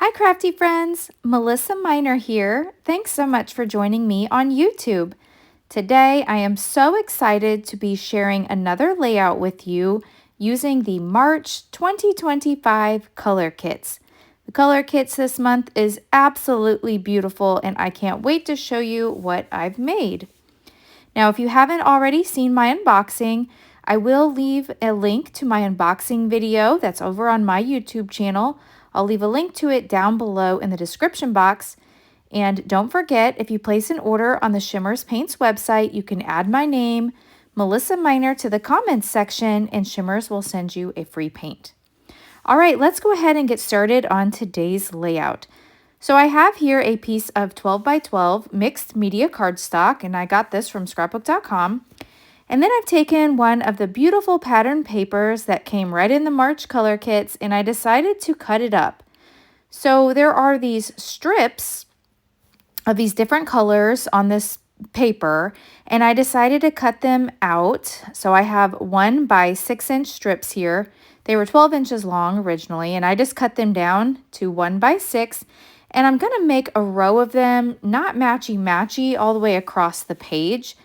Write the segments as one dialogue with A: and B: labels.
A: Hi crafty friends, Melissa Minor here. Thanks so much for joining me on YouTube. Today I am so excited to be sharing another layout with you using the March 2025 Color Kitz. The Color Kitz this month is absolutely beautiful and I can't wait to show you what I've made. Now if you haven't already seen my unboxing, I will leave a link to my unboxing video that's over on my YouTube channel. I'll leave a link to it down below in the description box. And don't forget, if you place an order on the Shimmerz Paints website, you can add my name, Melissa Minor, to the comments section and Shimmerz will send you a free paint. All right, let's go ahead and get started on today's layout. So I have here a piece of 12 by 12 mixed media cardstock, and I got this from scrapbook.com. And then I've taken one of the beautiful pattern papers that came right in the March Color Kitz, and I decided to cut it up. So there are these strips of these different colors on this paper, and I decided to cut them out. So I have 1 by 6 inch strips here. They were 12 inches long originally, and I just cut them down to 1 by 6. And I'm going to make a row of them, not matchy-matchy all the way across the page.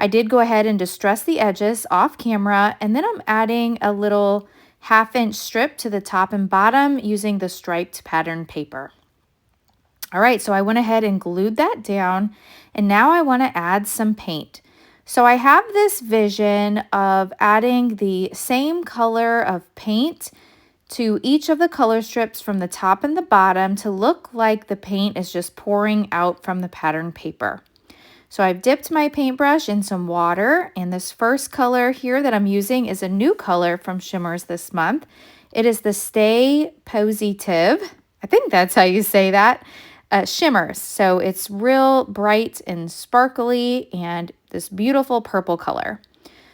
A: I did go ahead and distress the edges off camera, and then I'm adding a little 1/2 inch strip to the top and bottom using the striped pattern paper. All right, so I went ahead and glued that down, and now I want to add some paint. So I have this vision of adding the same color of paint to each of the color strips from the top and the bottom to look like the paint is just pouring out from the pattern paper. So I've dipped my paintbrush in some water, and this first color here that I'm using is a new color from Shimmerz this month. It is the Stay Posy-tive. I think that's how you say that. Shimmerz. So it's real bright and sparkly and this beautiful purple color.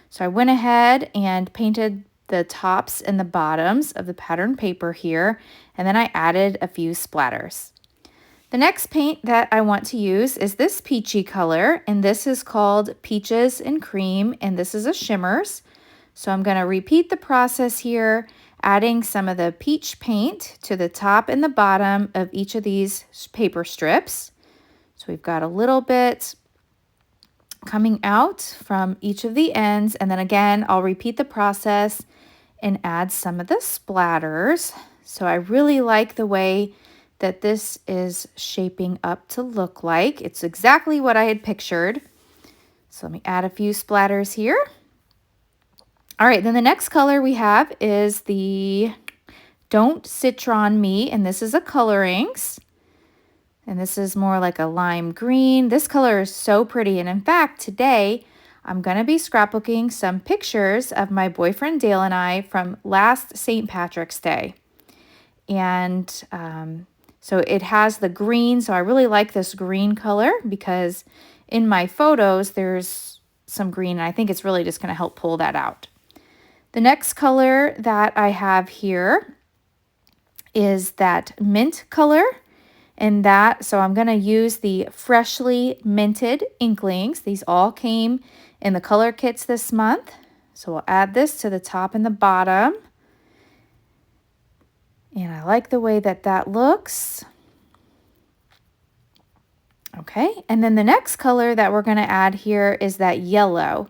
A: So I went ahead and painted the tops and the bottoms of the pattern paper here, and then I added a few splatters. The next paint that I want to use is this peachy color, and this is called Peaches and Cream, and this is a Shimmerz. So I'm going to repeat the process here, adding some of the peach paint to the top and the bottom of each of these paper strips. So we've got a little bit coming out from each of the ends, and then again, I'll repeat the process and add some of the splatters. So I really like the way that this is shaping up to look like. It's exactly what I had pictured. So let me add a few splatters here. All right, then the next color we have is the Don't Citron Me, and this is a Coloringz. And this is more like a lime green. This color is so pretty, and in fact, today I'm going to be scrapbooking some pictures of my boyfriend Dale and I from last St. Patrick's Day. And so it has the green, so I really like this green color because in my photos there's some green, and I think it's really just going to help pull that out. The next color that I have here is that mint color, and so I'm going to use the freshly minted Inklingz. These all came in the Color Kitz this month. So we'll add this to the top and the bottom. And I like the way that that looks. Okay, and then the next color that we're going to add here is that yellow.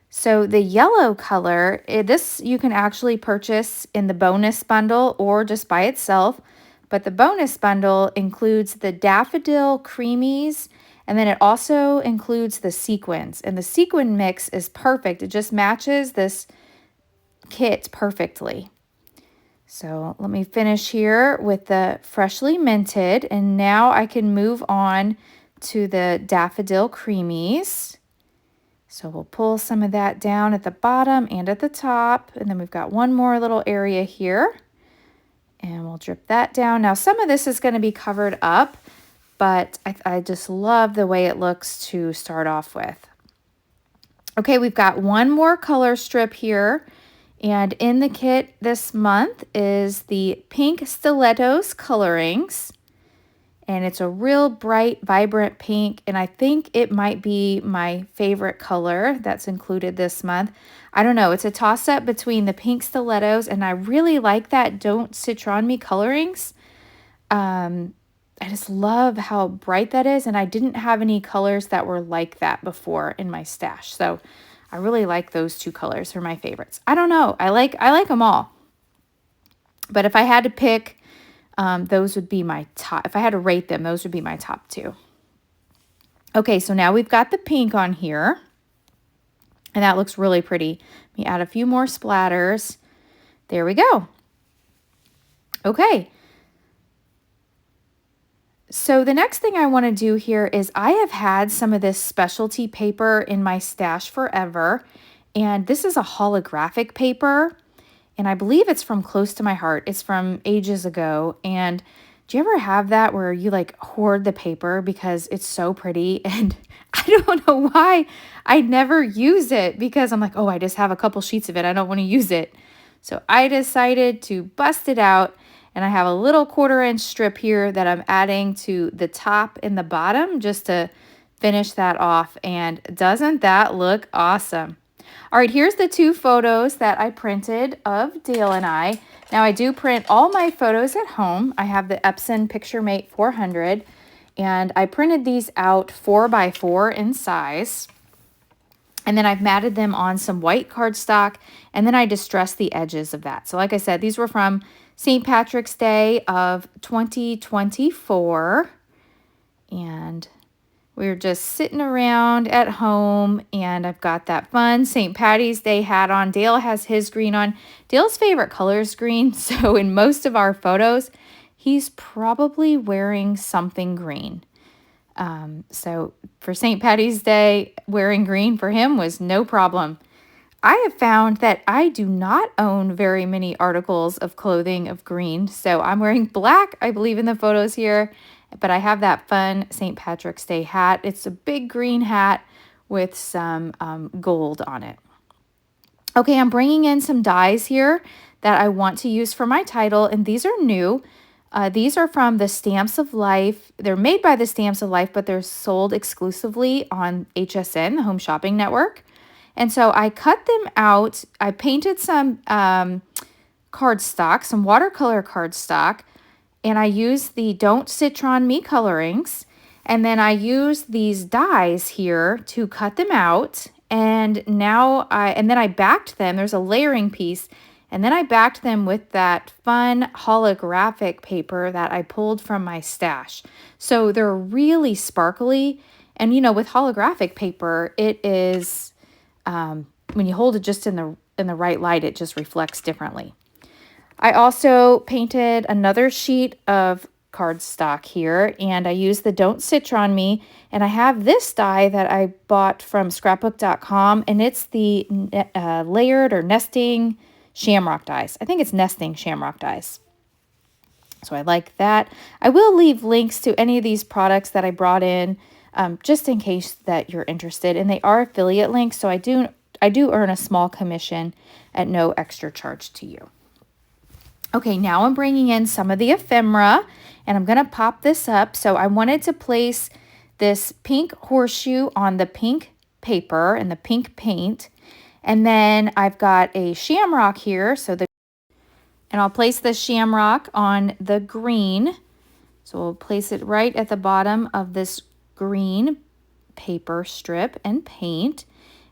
A: So the yellow color, this you can actually purchase in the bonus bundle or just by itself. But the bonus bundle includes the Daffodil, Creameez, and then it also includes the sequins. And the sequin mix is perfect. It just matches this kit perfectly. So let me finish here with the freshly minted, and now I can move on to the Daffodil Creameez. So we'll pull some of that down at the bottom and at the top, and then we've got one more little area here, and we'll drip that down. Now some of this is going to be covered up, but I just love the way it looks to start off with. Okay, we've got one more color strip here. And in the kit this month is the pink Stilettos Coloringz. And it's a real bright, vibrant pink. And I think it might be my favorite color that's included this month. I don't know. It's a toss-up between the pink Stilettos, and I really like that Don't Citron Me Coloringz. I just love how bright that is, and I didn't have any colors that were like that before in my stash. So I really like those two colors. They're my favorites. I don't know. I like them all. But if I had to pick, those would be my top. If I had to rate them, those would be my top two. Okay, so now we've got the pink on here, and that looks really pretty. Let me add a few more splatters. There we go. Okay. So the next thing I want to do here is I have had some of this specialty paper in my stash forever, and this is a holographic paper, and I believe it's from Close to My Heart. It's from ages ago, and do you ever have that where you like hoard the paper because it's so pretty? And I don't know why I never use it, because I'm like, oh, I just have a couple sheets of it. I don't want to use it. So I decided to bust it out, and I have a little 1/4-inch strip here that I'm adding to the top and the bottom just to finish that off. And doesn't that look awesome? All right, here's the two photos that I printed of Dale and I. Now, I do print all my photos at home. I have the Epson PictureMate 400, and I printed these out 4x4 in size. And then I've matted them on some white cardstock, and then I distressed the edges of that. So like I said, these were from St. Patrick's Day of 2024. And we were just sitting around at home, and I've got that fun St. Patty's Day hat on. Dale has his green on. Dale's favorite color is green, so in most of our photos, he's probably wearing something green. So for St. Patty's Day, wearing green for him was no problem. I have found that I do not own very many articles of clothing of green, so I'm wearing black, I believe, in the photos here, but I have that fun St. Patrick's Day hat. It's a big green hat with some gold on it. Okay, I'm bringing in some dies here that I want to use for my title, and these are new. These are from the Stamps of Life. They're made by the Stamps of Life, but they're sold exclusively on HSN, the Home Shopping Network. And so I cut them out. I painted some cardstock, some watercolor cardstock, and I used the Don't Citron Me Coloringz. And then I used these dies here to cut them out. And then I backed them. There's a layering piece. And then I backed them with that fun holographic paper that I pulled from my stash. So they're really sparkly. And, you know, with holographic paper, it is, when you hold it just in the right light, it just reflects differently. I also painted another sheet of cardstock here, and I used the Don't Citron Me. And I have this die that I bought from scrapbook.com, and it's the layered or nesting shamrock dies. I think it's nesting shamrock dies. So I like that. I will leave links to any of these products that I brought in, just in case that you're interested. And they are affiliate links, so I do earn a small commission at no extra charge to you. Okay, now I'm bringing in some of the ephemera, and I'm going to pop this up. So I wanted to place this pink horseshoe on the pink paper and the pink paint. And then I've got a shamrock here, and I'll place the shamrock on the green. So we'll place it right at the bottom of this green paper strip and paint.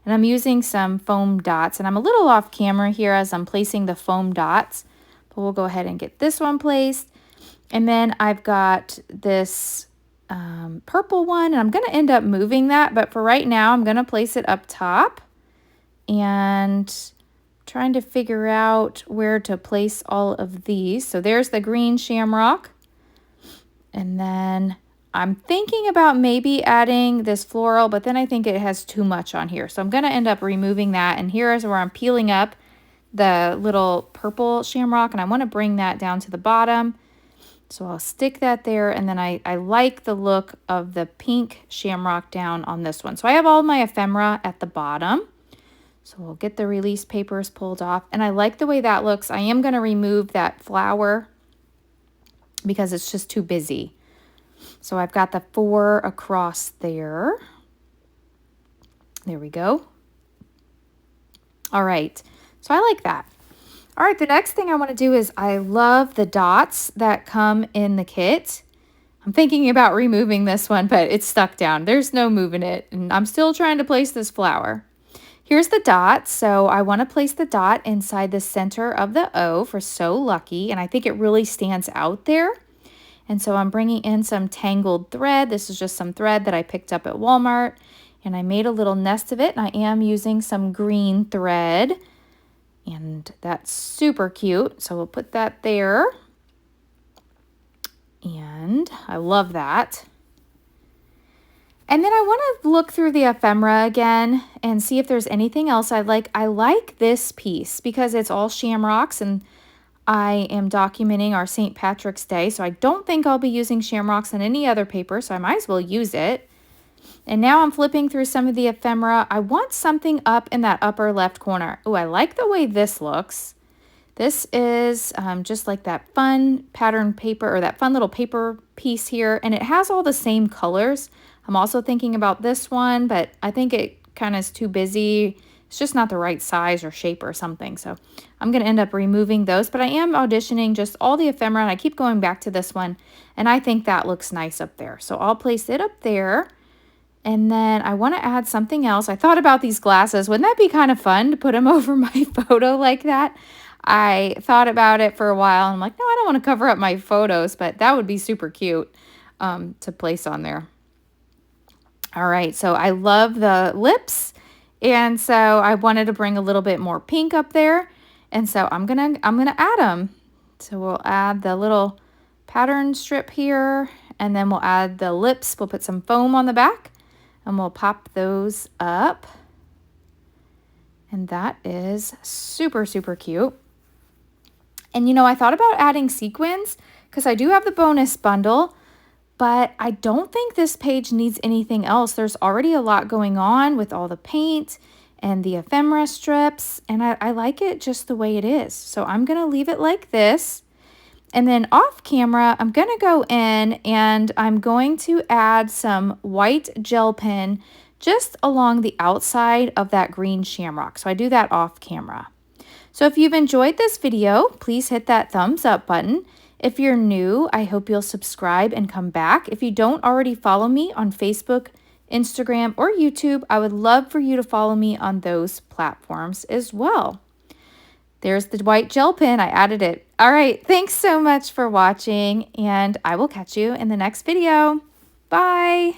A: And I'm using some foam dots, and I'm a little off camera here as I'm placing the foam dots, but we'll go ahead and get this one placed. And then I've got this purple one, and I'm going to end up moving that, but for right now, I'm going to place it up top. And trying to figure out where to place all of these. So there's the green shamrock. And then I'm thinking about maybe adding this floral, but then I think it has too much on here. So I'm going to end up removing that. And here is where I'm peeling up the little purple shamrock, and I want to bring that down to the bottom. So I'll stick that there, and then I like the look of the pink shamrock down on this one. So I have all my ephemera at the bottom. So we'll get the release papers pulled off. And I like the way that looks. I am going to remove that flower because it's just too busy. So I've got the 4 across there. There we go. All right. So I like that. All right, the next thing I want to do is I love the dots that come in the kit. I'm thinking about removing this one, but it's stuck down. There's no moving it, and I'm still trying to place this flower. Here's the dot, so I want to place the dot inside the center of the O for So Lucky, and I think it really stands out there. And so I'm bringing in some tangled thread. This is just some thread that I picked up at Walmart, and I made a little nest of it, and I am using some green thread. And that's super cute. So we'll put that there. And I love that. And then I want to look through the ephemera again and see if there's anything else I like. I like this piece because it's all shamrocks, and I am documenting our St. Patrick's Day. So I don't think I'll be using shamrocks on any other paper, so I might as well use it. And now I'm flipping through some of the ephemera. I want something up in that upper left corner. Oh, I like the way this looks. This is just like that fun pattern paper, or that fun little paper piece here. And it has all the same colors. I'm also thinking about this one, but I think it kind of is too busy. It's just not the right size or shape or something. So I'm going to end up removing those. But I am auditioning just all the ephemera, and I keep going back to this one. And I think that looks nice up there. So I'll place it up there. And then I want to add something else. I thought about these glasses. Wouldn't that be kind of fun to put them over my photo like that? I thought about it for a while. And I'm like, no, I don't want to cover up my photos, but that would be super cute to place on there. All right, so I love the lips. And so I wanted to bring a little bit more pink up there. And so I'm gonna add them. So we'll add the little pattern strip here, and then we'll add the lips. We'll put some foam on the back. And we'll pop those up. And that is super, super cute. And you know, I thought about adding sequins because I do have the bonus bundle, but I don't think this page needs anything else. There's already a lot going on with all the paint and the ephemera strips, and I like it just the way it is. So I'm gonna leave it like this. And then off camera, I'm going to go in and I'm going to add some white gel pen just along the outside of that green shamrock. So I do that off camera. So if you've enjoyed this video, please hit that thumbs up button. If you're new, I hope you'll subscribe and come back. If you don't already follow me on Facebook, Instagram, or YouTube, I would love for you to follow me on those platforms as well. There's the white gel pen. I added it. All right. Thanks so much for watching, and I will catch you in the next video. Bye.